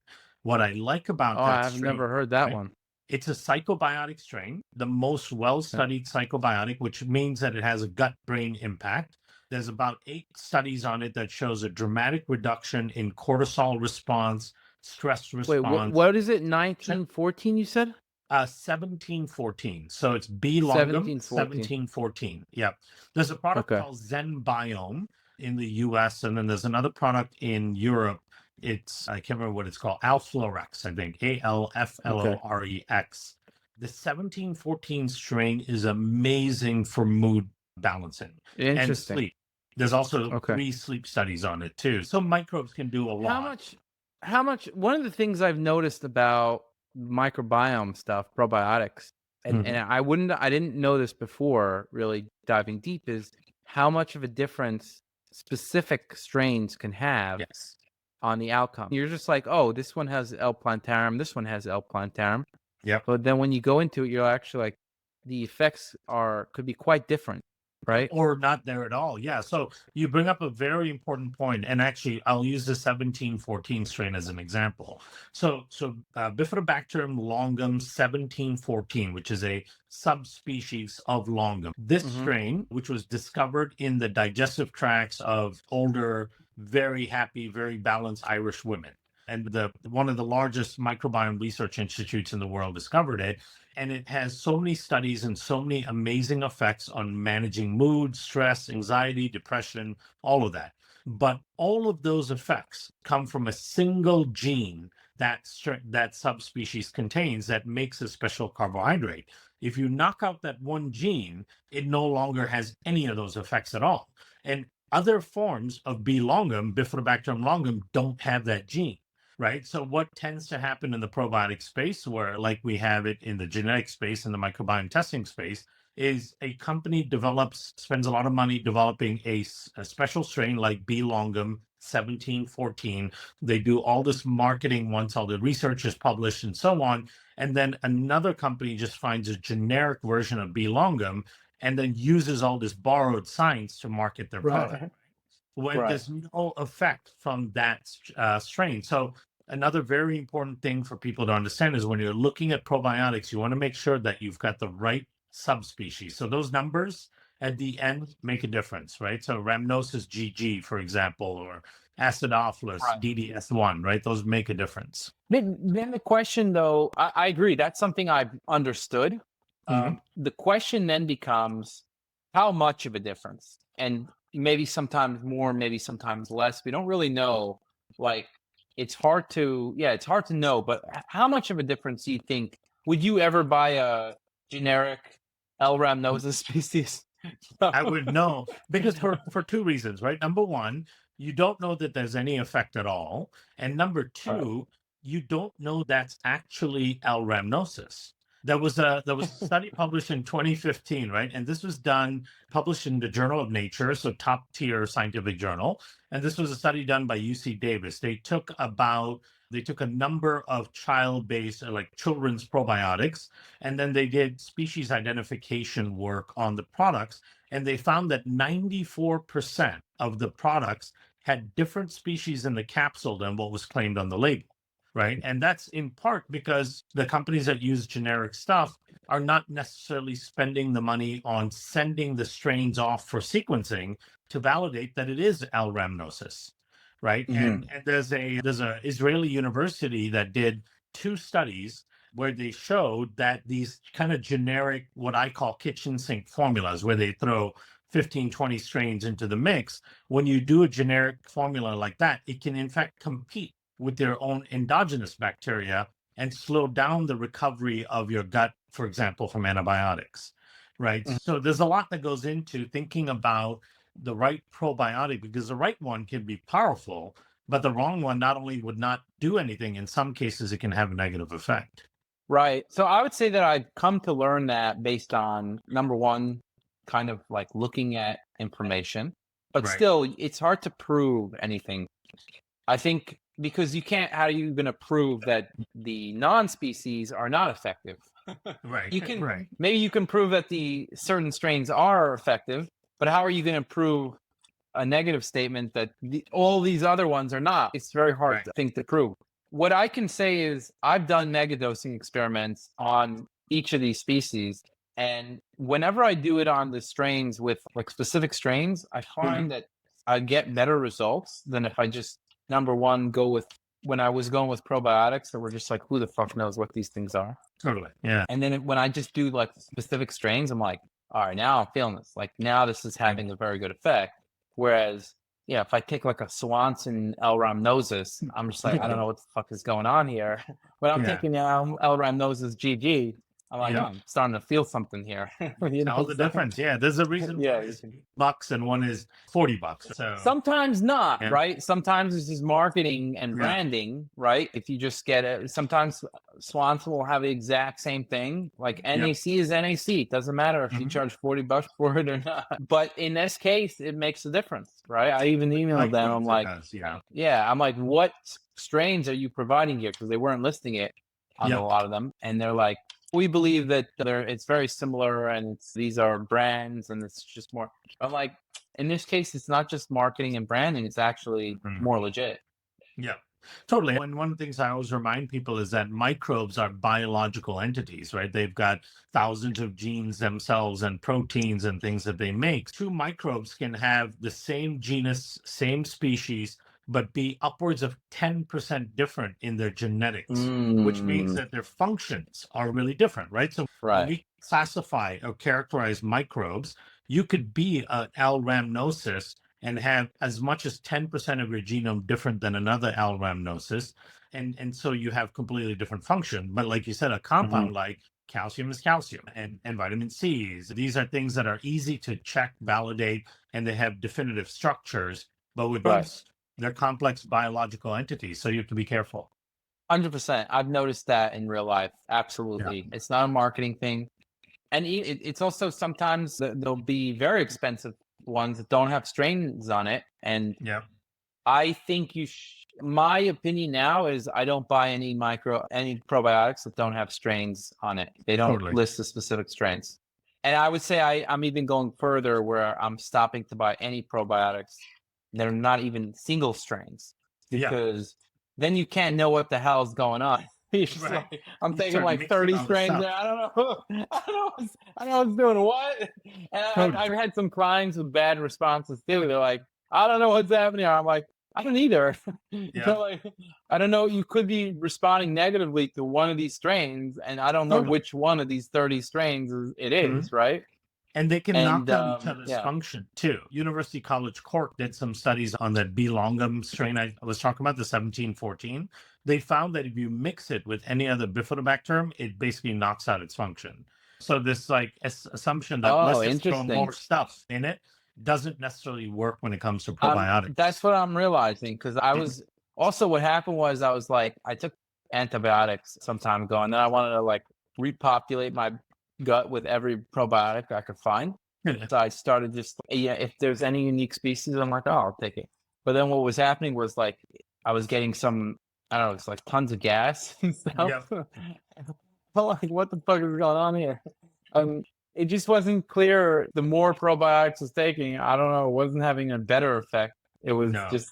What I like about Oh, that I've strain, never heard that right? one. It's a psychobiotic strain, the most Yeah. well-studied psychobiotic, which means that it has a gut-brain impact. There's about 8 studies on it that shows a dramatic reduction in cortisol response, stress Wait, response. what is it? 1914, you said? 1714. So it's B. longum 1714. 1714. Yep. There's a product Okay. called Zen Biome in the US, and then there's another product in Europe. I can't remember what it's called. Alflorex, I think. Okay. Alflorex. The 1714 strain is amazing for mood balancing and Interesting. sleep. There's also Okay. 3 sleep studies on it too. So microbes can do a How lot. much one of the things I've noticed about microbiome stuff, probiotics, and Mhm. I didn't know this before really diving deep, is how much of a difference specific strains can have Yes. on the outcome. You're just like, oh, this one has L. plantarum, this one has L. plantarum. Yep. But then when you go into it, you're actually like, the effects could be quite different, right? Or not there at all. Yeah. So you bring up a very important point, and actually, I'll use the 1714 strain as an example. So Bifidobacterium longum 1714, which is a subspecies of longum. This Mm-hmm. strain, which was discovered in the digestive tracts of older, very happy, very balanced Irish women. And one of the largest microbiome research institutes in the world discovered it, and it has so many studies and so many amazing effects on managing mood, stress, anxiety, depression, all of that. But all of those effects come from a single gene that subspecies contains that makes a special carbohydrate. If you knock out that one gene, it no longer has any of those effects at all. And other forms of B. longum, Bifidobacterium longum, don't have that gene. right? So what tends to happen in the probiotic space, where like we have it in the genetic space and the microbiome testing space, is a company spends a lot of money developing a special strain like B. longum 1714. They do all this marketing once all the research is published and so on. And then another company just finds a generic version of B. longum and then uses all this borrowed science to market their product Right. when Right. there's no effect from that strain. So another very important thing for people to understand is when you're looking at probiotics, you want to make sure that you've got the right subspecies. So those numbers at the end make a difference, right? So Rhamnosus GG, for example, or Acidophilus Right. DDS1, right? Those make a difference. Then the question, though, I agree. That's something I've understood. Mhm. The question then becomes how much of a difference? And maybe sometimes more, maybe sometimes less. We don't really know. Like, it's hard to know, but how much of a difference do you think? Would you ever buy a generic L. rhamnosus species? I would know because for two reasons, right? Number one, you don't know that there's any effect at all, and number Right. two, you don't know that's actually L. rhamnosus. There was a study published in 2015, right? And this was published in the Journal of Nature, so top tier scientific journal. And this was a study done by UC Davis. They took a number of child-based, like children's probiotics, and then they did species identification work on the products, and they found that 94% of the products had different species in the capsule than what was claimed on the label, right? And that's in part because the companies that use generic stuff are not necessarily spending the money on sending the strains off for sequencing to validate that it is L. rhamnosus, right? Mhm. And there's a Israeli university that did two studies where they showed that these kind of generic, what I call kitchen sink formulas, where they throw 15, 20 strains into the mix, when you do a generic formula like that, it can in fact compete with their own endogenous bacteria and slow down the recovery of your gut, for example, from antibiotics, right? Mhm. So there's a lot that goes into thinking about the right probiotic because the right one can be powerful, but the wrong one not only would not do anything, in some cases, it can have a negative effect. Right. So I would say that I've come to learn that based on number one, kind of like looking at information, but Right. still, it's hard to prove anything. I think because you can't, how are you going to prove that the non species are not effective? Right. You can, Right. maybe you can prove that the certain strains are effective, but how are you going to prove a negative statement that all these other ones are not? It's very hard Right. to think to prove. What I can say is I've done megadosing experiments on each of these species. And whenever I do it on the strains with like specific strains, I find that I get better results than if I just, number one, go with when I was going with probiotics that were just like, who the fuck knows what these things are? Totally. Yeah. And then when I just do like specific strains, I'm like, all right, now I'm feeling this. Like now this is Right. having a very good effect. Whereas, yeah, if I take like a Swanson L. rhamnosus, I'm just like, I don't know what the fuck is going on here. When I'm Yeah. taking L. rhamnosus GG, I'm like, oh, Yeah. I'm starting to feel something here. You All know, the so difference. Yeah. There's a reason yeah, one you is can. $8 and one is $40. So Sometimes not, yeah. right? Sometimes it's just marketing and Yeah. branding, right? If you just get it, sometimes Swanson will have the exact same thing. Like Yep. NAC is NAC. It doesn't matter if you Mhm. charge $40 for it or not. But in this case, it makes a difference, right? I even emailed them. I'm Microbes it like, does. Yeah. yeah, I'm like, what strains are you providing here? Because they weren't listing it on a Yep. lot of them. And they're like, we believe that it's very similar and these are brands and it's just more. I'm like, in this case, it's not just marketing and branding, it's actually Mhm. more legit. Yeah, totally. And one of the things I always remind people is that microbes are biological entities, right? They've got thousands of genes themselves and proteins and things that they make. Two microbes can have the same genus, same species, but be upwards of 10% different in their genetics, which means Mm, that their functions are really different, right? So when right. we classify or characterize microbes, you could be an L. rhamnosus and have as much as 10% of your genome different than another L. rhamnosus. And so you have completely different function. But like you said, a Mhm. compound like calcium is calcium and vitamin C's. These are things that are easy to check, validate, and they have definitive structures. But with Right. drugs, They're complex biological entities, so you have to be careful. 100%. I've noticed that in real life. Yeah. Absolutely. It's not a marketing thing. And it's also sometimes there'll be very expensive ones that don't have strains on it. And Yeah. I think my opinion now is I don't buy any probiotics that don't have strains on it. They don't Totally. list the specific strains. And I would say I'm even going further where I'm stopping to buy any probiotics that are not even single strains, Yeah. because then you can't know what the hell is going on. Right. I'm You taking start like mixing 30 all the strains stuff. there. I don't know. I don't know what's doing what. And Totally. I've had some clients with bad responses too. They're like, I don't know what's happening. I'm like, I don't either. Yeah. Like, I don't know. You could be responding negatively to one of these strains, and I don't know Totally. which one of these 30 strains it is, Mhm. right? And they can knock And down each other's yeah. function too. University College Cork did some studies on that B. longum strain I was talking about, the 1714. They found that if you mix it with any other bifidobacterium, it basically knocks out its function. So this like assumption that let's Oh, just throw interesting. more stuff in it doesn't necessarily work when it comes to probiotics. That's what I'm realizing, because I was also, what happened was I was like, I took antibiotics some time ago, and then I wanted to like repopulate my gut with every probiotic I could find. So I started just, yeah, if there's any unique species, I'm like, oh, I'll take it. But then what was happening was like I was getting some, I don't know, it's like tons of gas and stuff. Yep. I'm like, what the fuck is going on here? It just wasn't clear. The more probiotics I was taking, I don't know, it wasn't having a better effect. It was No. just,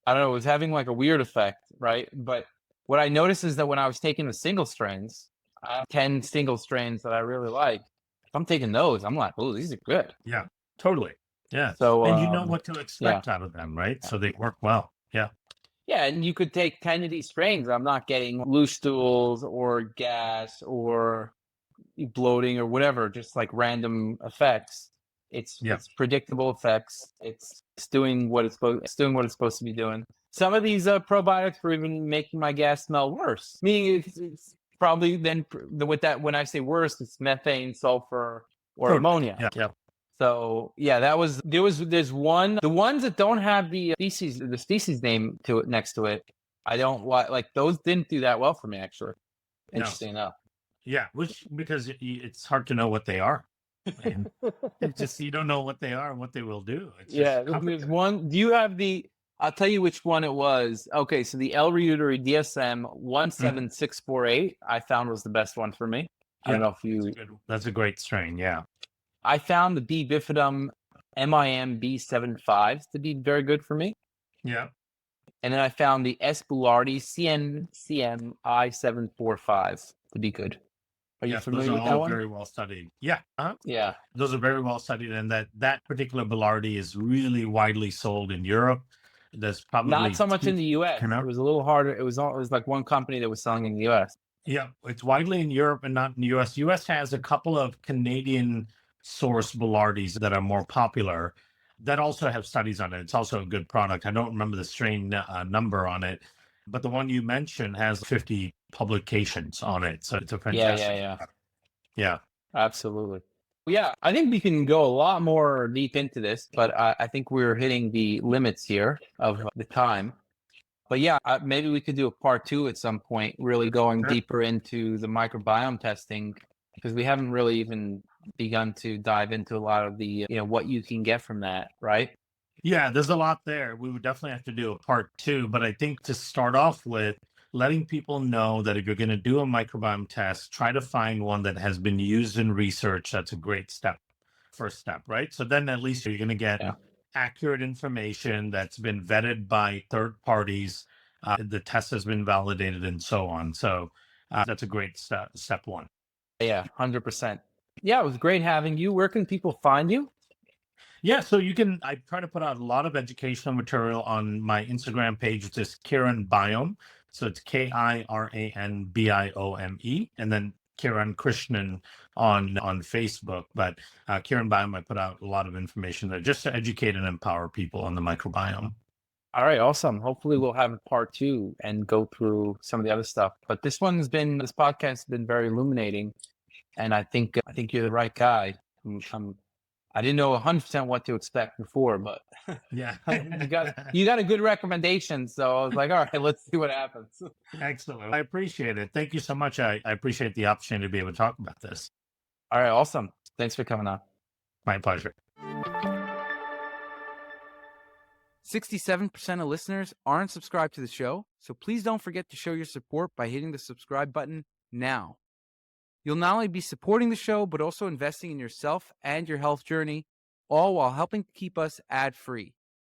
I don't know, it was having like a weird effect, right? But what I noticed is that when I was taking the single strains, I have 10 single strains that I really like. If I'm taking those, I'm like, oh, these are good. Yeah. Totally. Yeah. So, And you know what to yeah. expect out of them, right? So they work well. Yeah. Yeah, and you could take 10 of these strains. I'm not getting loose stools or gas or bloating or whatever, just like random effects. Yeah. It's predictable effects. It's doing what it's supposed to be doing. Some of these probiotics are even making my gas smell worse. Meaning it's probably then with that, when I say worse, it's methane, sulfur, or Totally. ammonia. Yeah. Yeah. So yeah, there's one, the ones that don't have the species name to it next to it. I don't like those didn't do that well for me, actually. No. Interesting enough. Yeah, which because it's hard to know what they are. And it's just you don't know what they are and what they will do. It's Yeah, just there's one. Do you have I'll tell you which one it was. Okay, so the L Reuteri DSM Mhm. 17648 I found was the best one for me. I don't Yeah, know if you. that's a great strain. Yeah, I found the B bifidum MIM B75 to be very good for me. yeah, And then I found the S. boulardii CNCM I745 to be good. Are you yeah. Those familiar are with that all one? very well studied. Yeah, Yeah. those are very well studied, and that particular Bilardi is really widely sold in Europe. There's Not probably so much in the US. It was a little harder. It was like one company that was selling in the US. Yeah, it's widely in Europe and not in the US. US has a couple of Canadian source Bilardis that are more popular that also have studies on it. It's also a good product. I don't remember the strain number on it, but the one you mentioned has 50 publications on it. So it's a fantastic. Yeah. Yeah. Absolutely. Yeah, I think we can go a lot more deep into this, but I think we're hitting the limits here of the time. But yeah, maybe we could do a part two at some point, really going Sure. deeper into the microbiome testing, because we haven't really even begun to dive into a lot of the, what you can get from that, right? Yeah, there's a lot there. We would definitely have to do a part two, but I think to start off with, letting people know that if you're going to do a microbiome test, try to find one that has been used in research. That's a great first step, right? So then at least you're going to get Yeah. accurate information that's been vetted by third parties. The test has been validated and so on. So that's a great step one. Yeah, 100%. Yeah, it was great having you. Where can people find you? Yeah, so I try to put out a lot of educational material on my Instagram page, which is Kiran Biome. So it's KIRANBIOME, and then Kiran Krishnan on Facebook. But Kiran Biome, I put out a lot of information there just to educate and empower people on the microbiome. All right, awesome. Hopefully we'll have a part two and go through some of the other stuff. But this podcast has been very illuminating. And I think you're the right guy. I didn't know 100% what to expect before, but Yeah. you got a good recommendation. So I was like, all right, let's see what happens. Excellent. I appreciate it. Thank you so much. I appreciate the opportunity to be able to talk about this. All right, awesome. Thanks for coming on. My pleasure. 67% of listeners aren't subscribed to the show, so please don't forget to show your support by hitting the subscribe button now. You'll not only be supporting the show, but also investing in yourself and your health journey, all while helping to keep us ad-free.